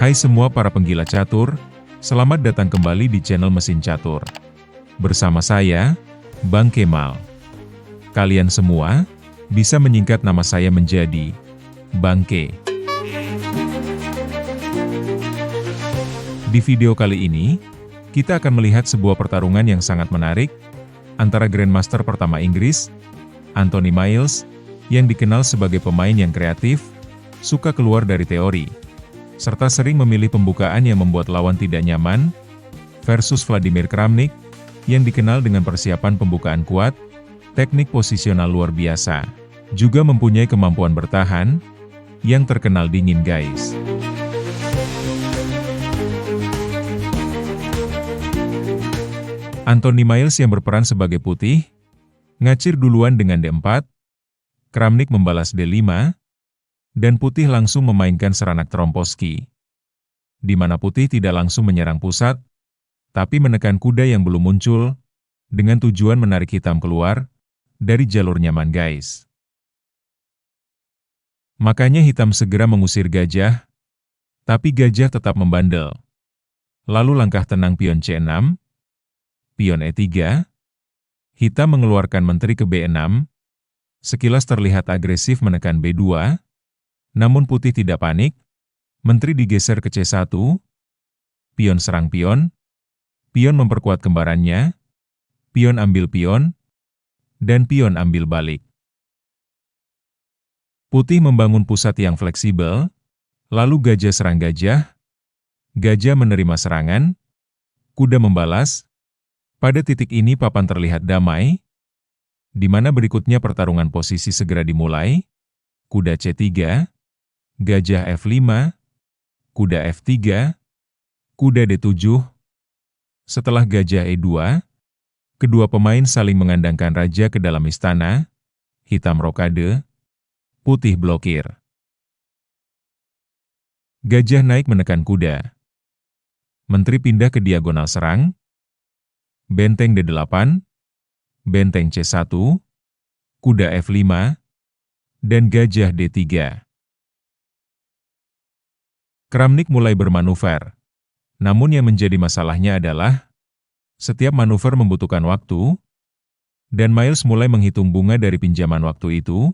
Hai semua para penggila catur, selamat datang kembali di channel Mesin Catur. Bersama saya, Bang Kemal. Kalian semua bisa menyingkat nama saya menjadi Bang Ke. Di video kali ini, kita akan melihat sebuah pertarungan yang sangat menarik antara Grandmaster pertama Inggris, Anthony Miles, yang dikenal sebagai pemain yang kreatif, suka keluar dari teori, serta sering memilih pembukaan yang membuat lawan tidak nyaman, versus Vladimir Kramnik, yang dikenal dengan persiapan pembukaan kuat, teknik posisional luar biasa, juga mempunyai kemampuan bertahan, yang terkenal dingin guys. Anthony Miles yang berperan sebagai putih, ngacir duluan dengan D4, Kramnik membalas D5, dan putih langsung memainkan Seranak Tromposki, di mana putih tidak langsung menyerang pusat, tapi menekan kuda yang belum muncul, dengan tujuan menarik hitam keluar dari jalur nyaman guys. Makanya hitam segera mengusir gajah, tapi gajah tetap membandel. Lalu langkah tenang pion C6, pion E3, hitam mengeluarkan menteri ke B6, sekilas terlihat agresif menekan B2, namun putih tidak panik, menteri digeser ke C1, pion serang pion memperkuat kembarannya, pion ambil pion, dan pion ambil balik. Putih membangun pusat yang fleksibel, lalu gajah serang gajah, gajah menerima serangan, kuda membalas. Pada titik ini papan terlihat damai, di mana berikutnya pertarungan posisi segera dimulai, kuda C3, gajah F5, kuda F3, kuda D7. Setelah gajah E2, kedua pemain saling mengandangkan raja ke dalam istana, hitam rokade, putih blokir. Gajah naik menekan kuda. Menteri pindah ke diagonal serang, benteng D8, benteng C1, kuda F5, dan gajah D3. Kramnik mulai bermanuver. Namun yang menjadi masalahnya adalah, setiap manuver membutuhkan waktu, dan Miles mulai menghitung bunga dari pinjaman waktu itu.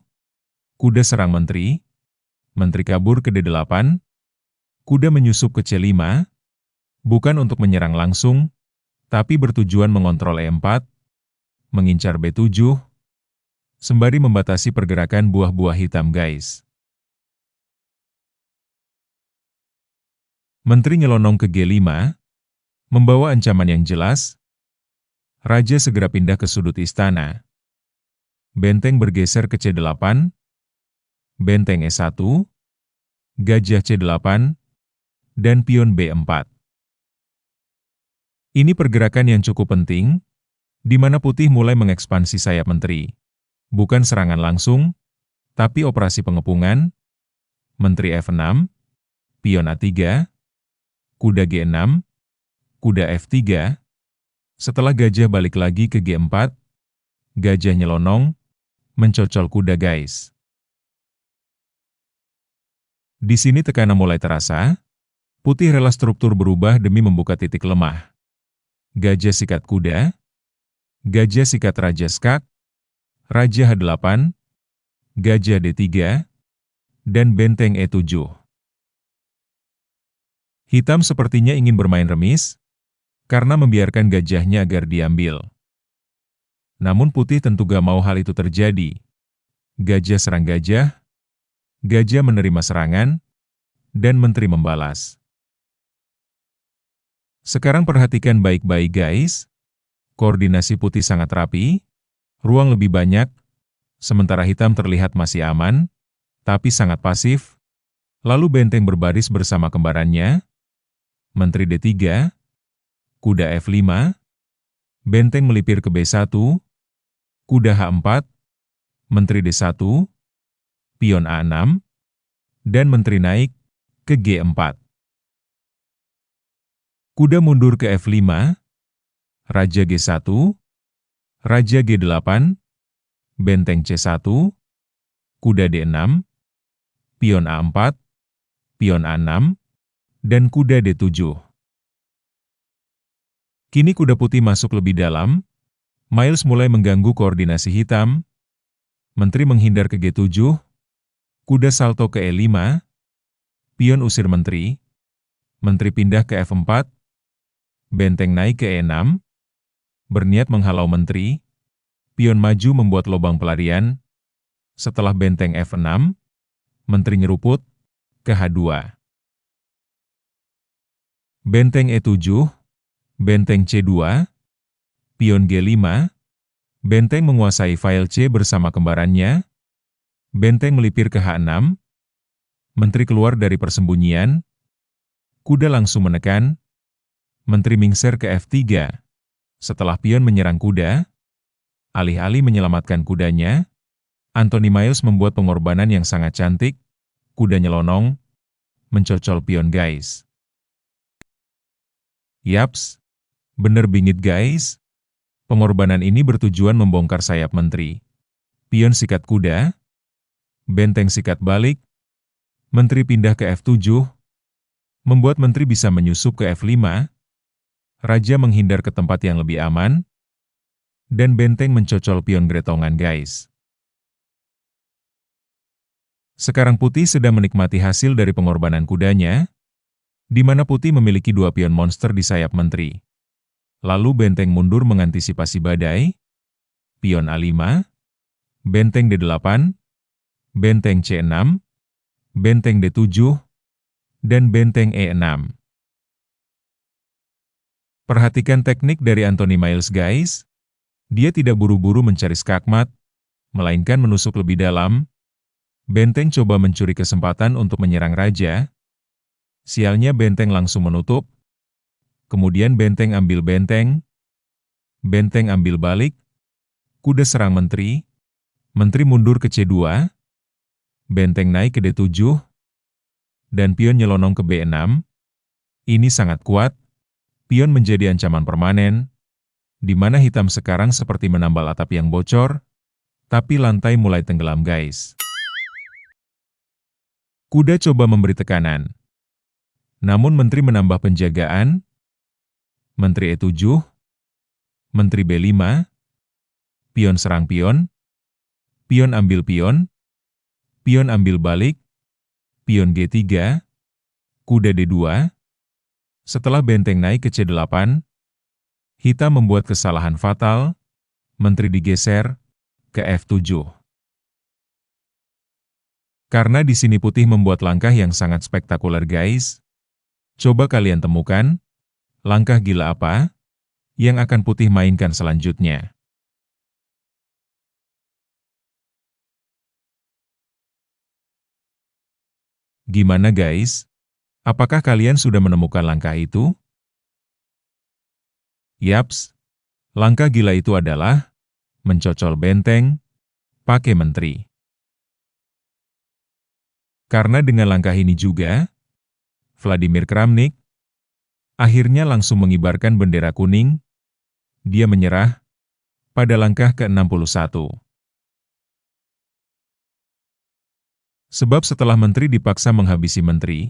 Kuda serang menteri kabur ke D8, kuda menyusup ke C5, bukan untuk menyerang langsung, tapi bertujuan mengontrol E4, mengincar B7, sembari membatasi pergerakan buah-buah hitam guys. Menteri nyelonong ke G5, membawa ancaman yang jelas. Raja segera pindah ke sudut istana. Benteng bergeser ke C8, benteng E1, gajah C8, dan pion B4. Ini pergerakan yang cukup penting, di mana putih mulai mengekspansi sayap menteri. Bukan serangan langsung, tapi operasi pengepungan. Menteri F6, pion A3, kuda G6, kuda F3, setelah gajah balik lagi ke G4, gajah nyelonong, mencocol kuda guys. Di sini tekanan mulai terasa, putih rela struktur berubah demi membuka titik lemah. Gajah sikat kuda, gajah sikat raja skak, raja H8, gajah D3, dan benteng E7. Hitam sepertinya ingin bermain remis, karena membiarkan gajahnya agar diambil. Namun putih tentu gak mau hal itu terjadi. Gajah serang gajah, gajah menerima serangan, dan menteri membalas. Sekarang perhatikan baik-baik guys, koordinasi putih sangat rapi, ruang lebih banyak, sementara hitam terlihat masih aman, tapi sangat pasif, lalu benteng berbaris bersama kembarannya, menteri D3, kuda F5, benteng melipir ke B1, kuda H4, menteri D1, pion A6, dan menteri naik ke G4. Kuda mundur ke F5, raja G1, raja G8, benteng C1, kuda D6, pion A4, pion A6, dan kuda D7. Kini kuda putih masuk lebih dalam, Miles mulai mengganggu koordinasi hitam, menteri menghindar ke G7, kuda salto ke E5, pion usir menteri, menteri pindah ke F4, benteng naik ke E6, berniat menghalau menteri, pion maju membuat lubang pelarian, setelah benteng F6, menteri nyeruput, ke H2. Benteng E7, benteng C2, pion G5, benteng menguasai file C bersama kembarannya, benteng melipir ke H6, menteri keluar dari persembunyian, kuda langsung menekan, menteri mingser ke F3. Setelah pion menyerang kuda, alih-alih menyelamatkan kudanya, Anthony Miles membuat pengorbanan yang sangat cantik, kuda nyelonong, mencocol pion guys. Yaps, bener bingit guys. Pengorbanan ini bertujuan membongkar sayap menteri. Pion sikat kuda, benteng sikat balik, menteri pindah ke F7, membuat menteri bisa menyusup ke F5, raja menghindar ke tempat yang lebih aman, dan benteng mencocol pion gretongan guys. Sekarang putih sedang menikmati hasil dari pengorbanan kudanya, di mana putih memiliki 2 pion monster di sayap menteri. Lalu benteng mundur mengantisipasi badai, pion A5, benteng D8, benteng C6, benteng D7, dan benteng E6. Perhatikan teknik dari Anthony Miles guys. Dia tidak buru-buru mencari skakmat, melainkan menusuk lebih dalam. Benteng coba mencuri kesempatan untuk menyerang raja. Sialnya benteng langsung menutup. Kemudian benteng ambil benteng ambil balik, kuda serang menteri, menteri mundur ke C2, benteng naik ke D7, dan pion nyelonong ke B6. Ini sangat kuat, pion menjadi ancaman permanen, di mana hitam sekarang seperti menambal atap yang bocor, tapi lantai mulai tenggelam guys. Kuda coba memberi tekanan, namun menteri menambah penjagaan, menteri E7, menteri B5, pion serang pion ambil pion ambil balik, pion G3, kuda D2. Setelah benteng naik ke C8, hitam membuat kesalahan fatal, menteri digeser ke F7. Karena di sini putih membuat langkah yang sangat spektakuler guys. Coba kalian temukan, langkah gila apa yang akan putih mainkan selanjutnya. Gimana guys? Apakah kalian sudah menemukan langkah itu? Yaps, langkah gila itu adalah mencocol benteng pakai menteri. Karena dengan langkah ini juga, Vladimir Kramnik akhirnya langsung mengibarkan bendera kuning. Dia menyerah pada langkah ke-61. Sebab setelah menteri dipaksa menghabisi menteri,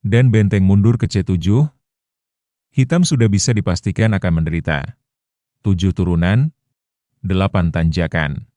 dan benteng mundur ke C7, hitam sudah bisa dipastikan akan menderita 7 turunan, 8 tanjakan.